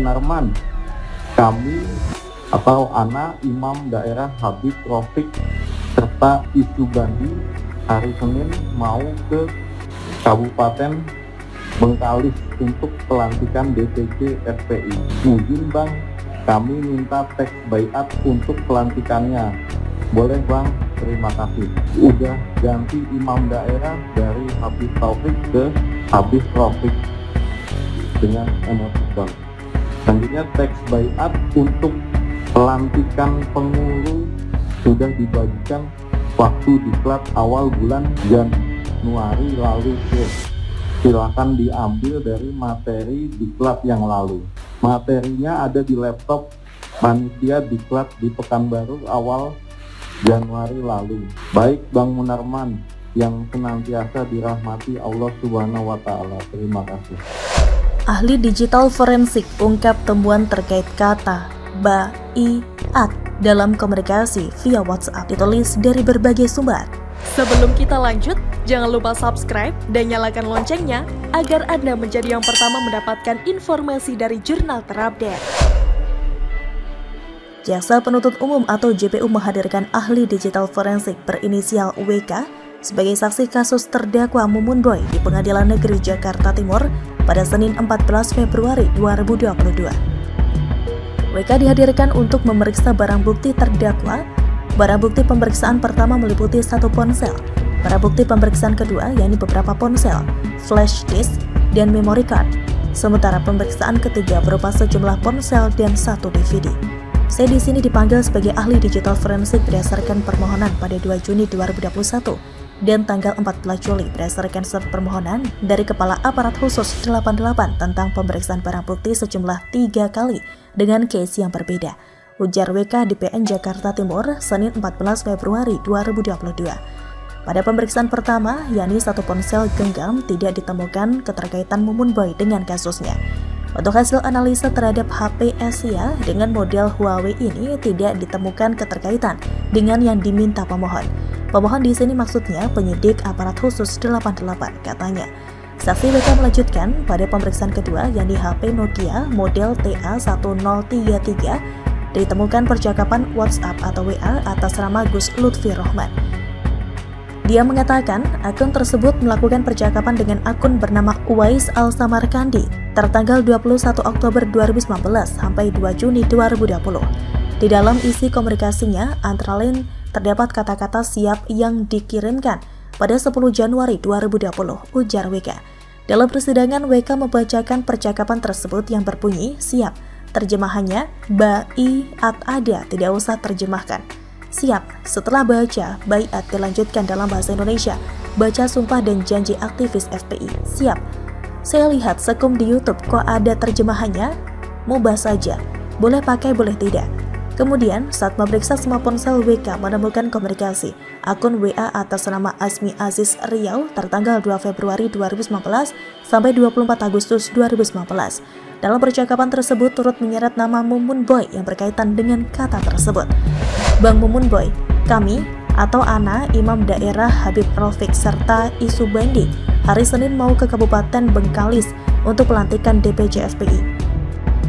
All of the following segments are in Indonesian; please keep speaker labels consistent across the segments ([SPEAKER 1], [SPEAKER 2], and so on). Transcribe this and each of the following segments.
[SPEAKER 1] Munarman, kami atau Ana Imam Daerah Habib Rafiq serta Isu Bandi hari Senin mau ke Kabupaten Bengkalis untuk pelantikan DPC FPI. Izin Bang, kami minta teks baiat untuk pelantikannya. Boleh Bang, terima kasih. Udah ganti imam daerah dari Habib Taufik ke Habib Rafiq dengan emosi Bang. Selanjutnya teks baiat untuk pelantikan pengurus sudah dibagikan waktu diklat awal bulan Januari lalu. Silakan diambil dari materi diklat yang lalu. Materinya ada di laptop panitia diklat di Pekanbaru awal Januari lalu. Baik Bang Munarman yang senantiasa dirahmati Allah Subhanahu wa Ta'ala. Terima kasih.
[SPEAKER 2] Ahli digital forensik ungkap temuan terkait kata baiat dalam komunikasi via WhatsApp, ditulis dari berbagai sumber.
[SPEAKER 3] Sebelum kita lanjut, jangan lupa subscribe dan nyalakan loncengnya agar Anda menjadi yang pertama mendapatkan informasi dari jurnal terupdate.
[SPEAKER 2] Jaksa Penuntut Umum atau JPU menghadirkan ahli digital forensik berinisial WK sebagai saksi kasus terdakwa Mumun Boy di Pengadilan Negeri Jakarta Timur pada Senin 14 Februari 2022. WK dihadirkan untuk memeriksa barang bukti terdakwa. Barang bukti pemeriksaan pertama meliputi 1 ponsel. Barang bukti pemeriksaan kedua yakni beberapa ponsel, flash disk, dan memory card. Sementara pemeriksaan ketiga berupa sejumlah ponsel dan 1 DVD. Saya di sini dipanggil sebagai ahli digital forensik berdasarkan permohonan pada 2 Juni 2021 dan tanggal 14 Juli berdasarkan surat permohonan dari Kepala Aparat Khusus 88 tentang pemeriksaan barang bukti sejumlah 3 kali dengan case yang berbeda. Ujar WK di PN Jakarta Timur, Senin 14 Februari 2022. Pada pemeriksaan pertama, yakni 1 ponsel genggam, tidak ditemukan keterkaitan Mumun Boy dengan kasusnya. Untuk hasil analisa terhadap HP Asia dengan model Huawei ini tidak ditemukan keterkaitan dengan yang diminta pemohon. Pemohon di sini maksudnya penyidik aparat khusus 88 katanya. Saksi WK melanjutkan pada pemeriksaan kedua yakni HP Nokia model TA1033 ditemukan percakapan WhatsApp atau WA atas nama Gus Lutfi Rohman. Dia mengatakan akun tersebut melakukan percakapan dengan akun bernama Uwais Al-Samarkandi tertanggal 21 Oktober 2019 sampai 2 Juni 2020. Di dalam isi komunikasinya, antara lain terdapat kata-kata siap yang dikirimkan pada 10 Januari 2020, ujar WK. Dalam persidangan, WK membacakan percakapan tersebut yang berbunyi siap. Terjemahannya, baiat ada, tidak usah terjemahkan. Siap, setelah baca, baiat dilanjutkan dalam bahasa Indonesia. Baca sumpah dan janji aktivis FPI. Siap. Saya lihat sekum di YouTube kok ada terjemahannya. Mubah saja. Boleh pakai, boleh tidak. Kemudian, saat memeriksa semua ponsel WK menemukan komunikasi akun WA atas nama Asmi Aziz Riau tertanggal 2 Februari 2019 sampai 24 Agustus 2019. Dalam percakapan tersebut turut menyeret nama Mumun Boy yang berkaitan dengan kata tersebut. Bang Mumun Boy, kami atau Ana Imam Daerah Habib Rafiq serta Isu Bandi hari Senin mau ke Kabupaten Bengkalis untuk pelantikan DPC FPI.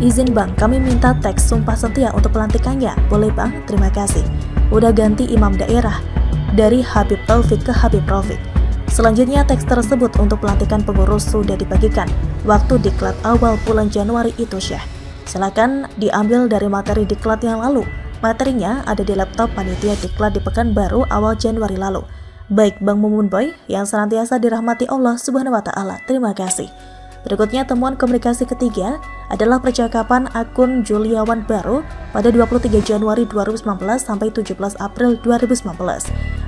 [SPEAKER 2] Izin Bang, kami minta teks sumpah setia untuk pelantikannya. Boleh Bang? Terima kasih. Udah ganti imam daerah dari Habib Taufik ke Habib Rafiq. Selanjutnya teks tersebut untuk pelantikan pengurus sudah dibagikan waktu diklat awal bulan Januari itu Syekh. Silakan diambil dari materi diklat yang lalu. Materinya ada di laptop panitia diklat di Pekanbaru awal Januari lalu. Baik Bang Mumun Boy yang senantiasa dirahmati Allah Subhanahu wa Ta'ala. Terima kasih. Berikutnya temuan komunikasi ketiga adalah percakapan akun Juliawan Baru pada 23 Januari 2019 sampai 17 April 2019.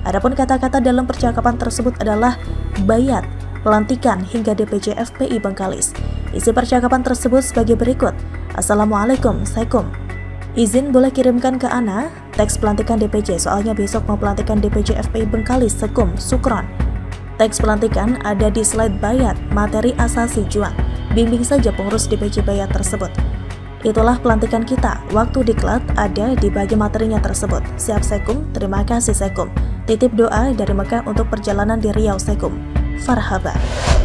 [SPEAKER 2] Adapun kata-kata dalam percakapan tersebut adalah baiat, pelantikan hingga DPC FPI Bengkalis. Isi percakapan tersebut sebagai berikut. Assalamualaikum, Saikum. Izin boleh kirimkan ke Ana teks pelantikan DPC soalnya besok mau pelantikan DPC FPI Bengkalis. Sekum, Sukron. Teks pelantikan ada di slide baiat, materi asasi juang. Bimbing saja pengurus DPC baiat tersebut. Itulah pelantikan kita. Waktu diklat ada di bagian materinya tersebut. Siap Sekum, terima kasih Sekum. Titip doa dari Mekah untuk perjalanan di Riau Sekum. Farhaba.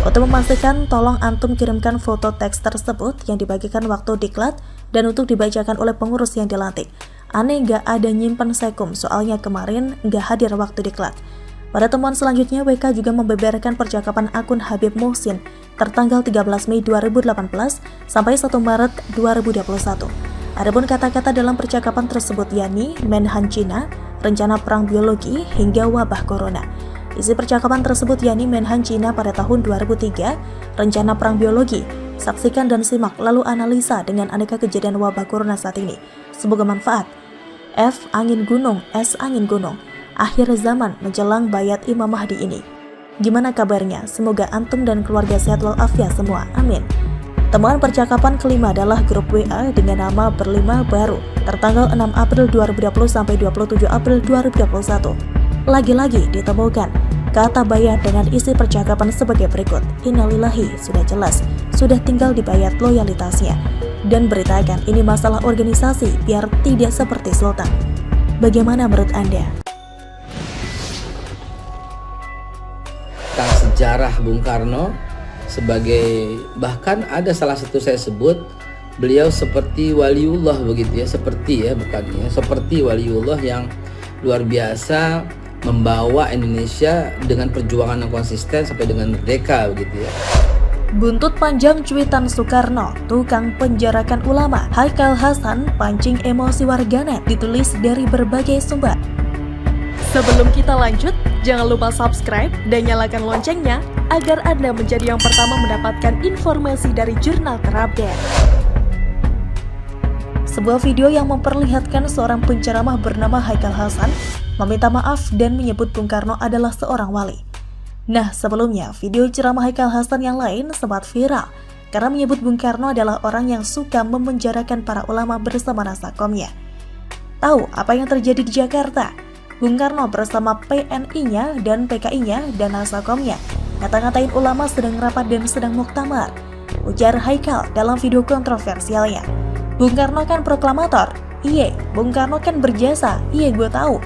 [SPEAKER 2] Untuk memastikan, tolong antum kirimkan foto teks tersebut yang dibagikan waktu diklat dan untuk dibacakan oleh pengurus yang dilantik. Aneh nggak ada nyimpen sekum, soalnya kemarin nggak hadir waktu diklat. Pada temuan selanjutnya, WK juga membeberkan percakapan akun Habib Muhsin tertanggal 13 Mei 2018 sampai 1 Maret 2021. Adapun kata-kata dalam percakapan tersebut yakni Menhan Cina, rencana perang biologi, hingga wabah corona. Isi percakapan tersebut yakni Menhan Cina pada tahun 2003, rencana perang biologi. Saksikan dan simak lalu analisa dengan aneka kejadian wabah corona saat ini. Semoga manfaat. F. Angin gunung, S. Angin gunung. Akhir zaman menjelang bayat Imam Mahdi ini. Gimana kabarnya? Semoga antum dan keluarga sehat walafiat semua. Amin. Temuan percakapan kelima adalah grup WA dengan nama berlima baru tertanggal 6 April 2020 sampai 27 April 2021. Lagi-lagi ditemukan kata bayat dengan isi percakapan sebagai berikut. Innalillahi, sudah jelas, sudah tinggal dibayat loyalitasnya. Dan beritakan ini masalah organisasi biar tidak seperti Sultan. Bagaimana menurut Anda?
[SPEAKER 4] Tentang sejarah Bung Karno sebagai, bahkan ada salah satu saya sebut beliau seperti waliullah begitu ya, seperti waliullah yang luar biasa membawa Indonesia dengan perjuangan yang konsisten sampai dengan merdeka begitu ya.
[SPEAKER 2] Buntut panjang cuitan Soekarno, tukang penjarakan ulama. Haikal Hasan pancing emosi warganet, ditulis dari berbagai sumber.
[SPEAKER 3] Sebelum kita lanjut, jangan lupa subscribe dan nyalakan loncengnya agar Anda menjadi yang pertama mendapatkan informasi dari jurnal terupdate.
[SPEAKER 2] Sebuah video yang memperlihatkan seorang penceramah bernama Haikal Hasan meminta maaf dan menyebut Bung Karno adalah seorang wali. Nah, sebelumnya video ceramah Haikal Hasan yang lain sempat viral karena menyebut Bung Karno adalah orang yang suka memenjarakan para ulama bersama nasakomnya. Tahu apa yang terjadi di Jakarta? Bung Karno bersama PNI-nya dan PKI-nya dan nasakomnya ngata-ngatain ulama sedang rapat dan sedang muktamar. Ujar Haikal dalam video kontroversialnya. Bung Karno kan proklamator. Iya, Bung Karno kan berjasa. Iya, gue tahu.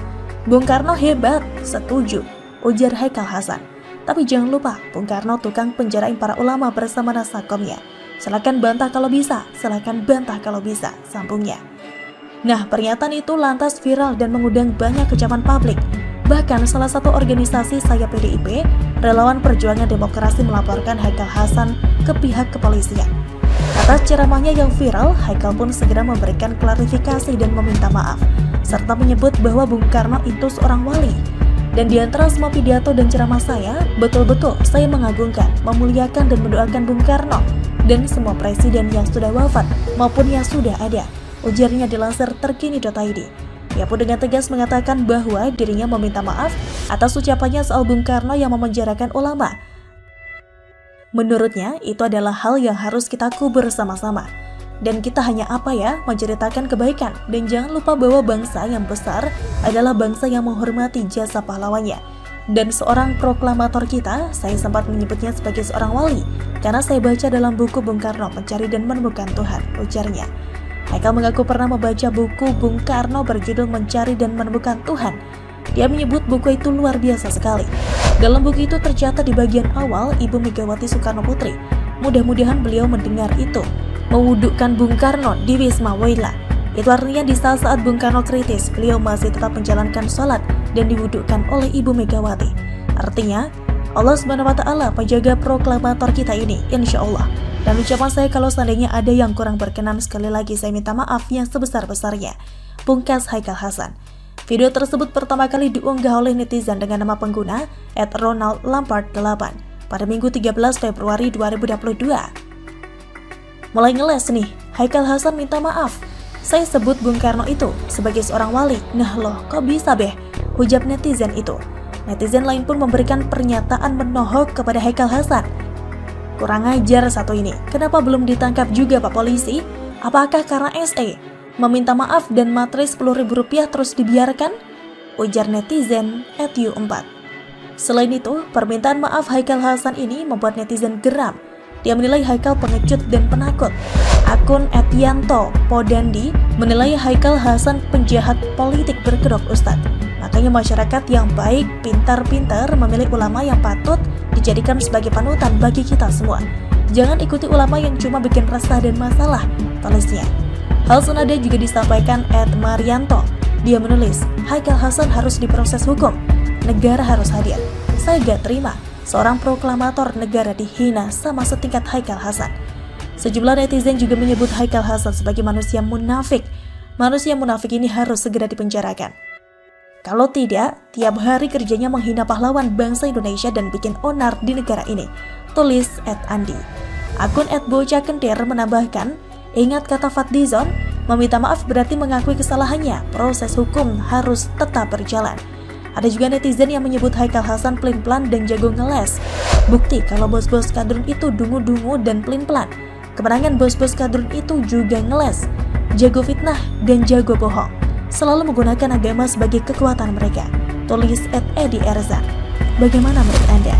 [SPEAKER 2] Bung Karno hebat. Setuju. Ujar Haikal Hasan. Tapi jangan lupa, Bung Karno tukang penjarain para ulama bersama nasakomnya. Silakan bantah kalau bisa. Silakan bantah kalau bisa. Sambungnya. Nah, pernyataan itu lantas viral dan mengundang banyak kecaman publik. Bahkan salah satu organisasi Saya PDIP, Relawan Perjuangan Demokrasi melaporkan Haikal Hasan ke pihak kepolisian. Atas ceramahnya yang viral, Haikal pun segera memberikan klarifikasi dan meminta maaf, serta menyebut bahwa Bung Karno itu seorang wali. Dan di antara semua pidato dan ceramah saya, betul-betul saya mengagungkan, memuliakan dan mendoakan Bung Karno dan semua presiden yang sudah wafat maupun yang sudah ada. Ujarnya dilansir terkini.id. Ia pun dengan tegas mengatakan bahwa dirinya meminta maaf atas ucapannya soal Bung Karno yang memenjarakan ulama. Menurutnya, itu adalah hal yang harus kita kubur sama-sama. Dan kita hanya menceritakan kebaikan. Dan jangan lupa bahwa bangsa yang besar adalah bangsa yang menghormati jasa pahlawannya. Dan seorang proklamator kita, saya sempat menyebutnya sebagai seorang wali, karena saya baca dalam buku Bung Karno Mencari dan Menemukan Tuhan, ujarnya. Haikal mengaku pernah membaca buku Bung Karno berjudul Mencari dan Menemukan Tuhan. Dia menyebut buku itu luar biasa sekali. Dalam buku itu tercatat di bagian awal Ibu Megawati Soekarno Putri. Mudah-mudahan beliau mendengar itu. Mewudukkan Bung Karno di Wisma Waila. Itu artinya di saat-saat Bung Karno kritis, beliau masih tetap menjalankan sholat dan diwudukkan oleh Ibu Megawati. Artinya, Allah SWT penjaga proklamator kita ini, insya Allah. Dan ucapan saya kalau seandainya ada yang kurang berkenan, sekali lagi saya minta maaf yang sebesar-besarnya. Pungkas Haikal Hasan. Video tersebut pertama kali diunggah oleh netizen dengan nama pengguna @ronaldlampard8 pada Minggu 13 Februari 2022. Mulai ngeles nih, Haikal Hasan minta maaf. Saya sebut Bung Karno itu sebagai seorang wali. Nah loh, kok bisa beh? Ujar netizen itu. Netizen lain pun memberikan pernyataan menohok kepada Haikal Hasan. Kurang ajar satu ini, kenapa belum ditangkap juga Pak Polisi? Apakah karena SE? Meminta maaf dan materai Rp10.000 terus dibiarkan? Ujar netizen @u4. Selain itu, permintaan maaf Haikal Hasan ini membuat netizen geram. Dia menilai Haikal pengecut dan penakut. Akun @yanto_podandi menilai Haikal Hasan penjahat politik berkedok Ustadz. Makanya masyarakat yang baik, pintar-pintar memilih ulama yang patut dijadikan sebagai panutan bagi kita semua. Jangan ikuti ulama yang cuma bikin resah dan masalah, tulisnya. Hal senada juga disampaikan Ed Marianto. Dia menulis, Haikal Hasan harus diproses hukum. Negara harus hadir. Saya gak terima seorang proklamator negara dihina sama setingkat Haikal Hasan. Sejumlah netizen juga menyebut Haikal Hasan sebagai manusia munafik. Manusia munafik ini harus segera dipenjarakan. Kalau tidak, tiap hari kerjanya menghina pahlawan bangsa Indonesia dan bikin onar di negara ini, tulis Ed Andi. Akun Ed Bocah Kentir menambahkan, ingat kata Fadlizon, meminta maaf berarti mengakui kesalahannya, proses hukum harus tetap berjalan. Ada juga netizen yang menyebut Haikal Hasan pelin-pelan dan jago ngeles. Bukti kalau bos-bos kadrun itu dungu-dungu dan pelin-pelan. Kemenangan bos-bos kadrun itu juga ngeles, jago fitnah dan jago bohong. Selalu menggunakan agama sebagai kekuatan mereka, tulis Ed Edi Erzan. Bagaimana menurut Anda?